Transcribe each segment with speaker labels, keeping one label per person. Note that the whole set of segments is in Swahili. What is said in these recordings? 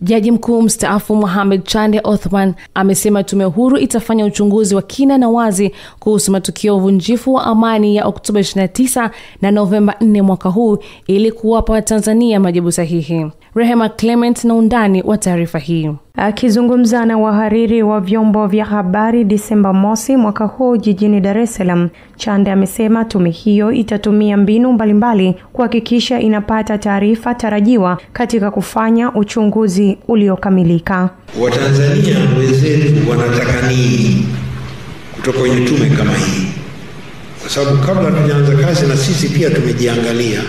Speaker 1: Jaji mkuu mstaafu Mohamed Chande Othman amesema tume huru itafanya uchunguzi wa kina na wazi kuhusu matukio ya uvunjifu wa amani ya Oktoba 29 na Novemba 4 mwaka huu ili kuwapa Watanzania majibu sahihi. Rehema Clement na undani wa taarifa hii.
Speaker 2: Akizungumza na wahariri wa vyombo vya habari Disemba mosi mwaka huu jijini Dar es Salaam, Chande amesema tume hiyo itatumia mbinu mbalimbali kuhakikisha inapata taarifa tarajiwa katika kufanya uchunguzi uliokamilika.
Speaker 3: Watanzania wenzetu wanataka nini kutoka kwenye tume kama hii? Kwa sababu kabla tujaanza kazi na sisi pia tumejiangalia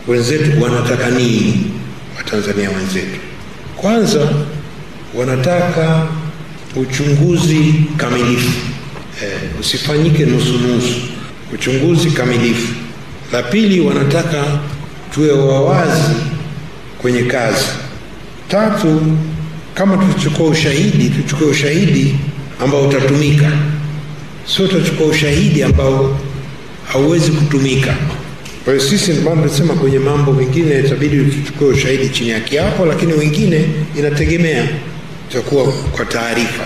Speaker 3: wenzetu wanataka nini. Watanzania wenzetu kwanza wanataka uchunguzi kamilifu, usifanyike nusu, uchunguzi kamilifu. La pili, wanataka tuwe wawazi kwenye kazi. Tatu, kama tuchukue ushahidi ambao utatumika, sio tuchukue ushahidi ambao hauwezi kutumika. Kwa hiyo sisi ndio tunasema kwenye mambo mengine itabidi tuchukue ushahidi chini ya kiapo, lakini wengine inategemea itakuwa kwa taarifa.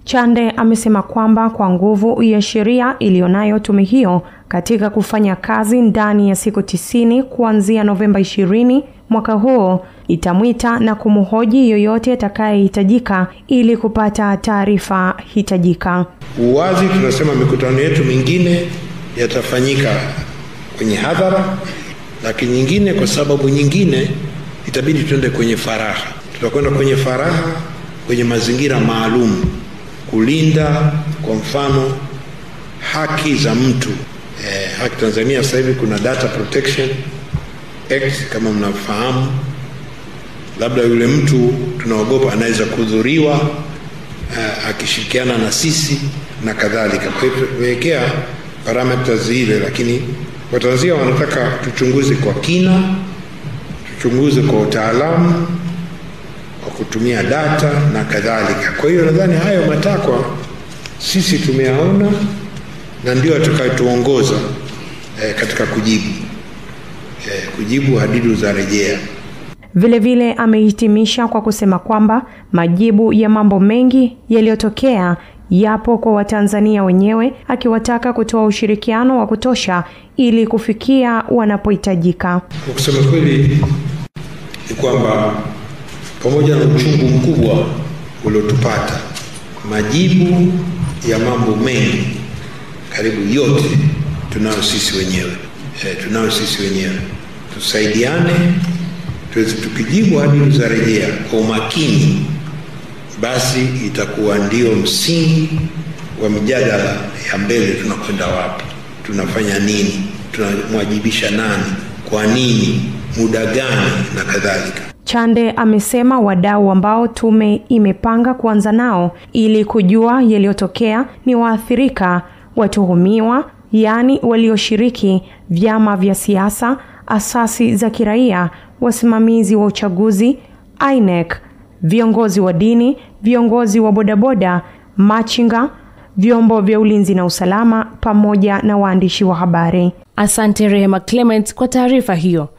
Speaker 2: Chande amesema kwamba kwa nguvu ya sheria ilionayo tume hiyo katika kufanya kazi ndani ya siku 90 kuanzia Novemba 20 mwaka huu, itamwita na kumhoji yoyote atakayehitajika ili kupata taarifa hitajika.
Speaker 3: Uwazi, tunasema mikutano yetu mingine yatafanyika kwenye hadhara, lakini nyingine kwa sababu nyingine itabidi tuende kwenye faraha. Tutakwenda kwenye faraha kwenye mazingira maalum kulinda kwa mfano haki za mtu. Haki Tanzania sasa hivi kuna Data Protection Act kama mnafahamu. Labda yule mtu tunaogopa anaweza kudhuriwa akishirikiana na sisi na kadhalika. Kwa hiyo tuwekea parameters zile, lakini Watanzania wanataka tuchunguze kwa kina, tuchunguze kwa utaalamu, kwa kutumia data na kadhalika. Kwa hiyo nadhani hayo matakwa sisi tumeyaona na ndio atakayotuongoza katika kujibu hadidu za rejea.
Speaker 2: Vile amehitimisha kwa kusema kwamba majibu ya mambo mengi yaliyotokea yapo kwa Watanzania wenyewe, akiwataka kutoa ushirikiano wa kutosha ili kufikia wanapohitajika.
Speaker 3: Kwa kusema kweli ni kwamba pamoja na uchungu mkubwa uliotupata, majibu ya mambo mengi karibu yote tunayo sisi wenyewe. Tusaidiane tuweze tukijibu hadidu za rejea kwa umakini, basi itakuwa ndio msingi wa mjadala ya mbele. Tunakwenda wapi, tunafanya nini, tunamwajibisha nani, kwa nini, muda gani na kadhalika.
Speaker 2: Chande amesema wadau ambao tume imepanga kuanza nao ili kujua yaliyotokea ni waathirika, watuhumiwa, yani walioshiriki, vyama vya siasa, asasi za kiraia, wasimamizi wa uchaguzi, INEC, viongozi wa dini, viongozi wa bodaboda, machinga, vyombo vya ulinzi na usalama pamoja na waandishi wa habari.
Speaker 1: Asante Rehema Clement kwa taarifa hiyo.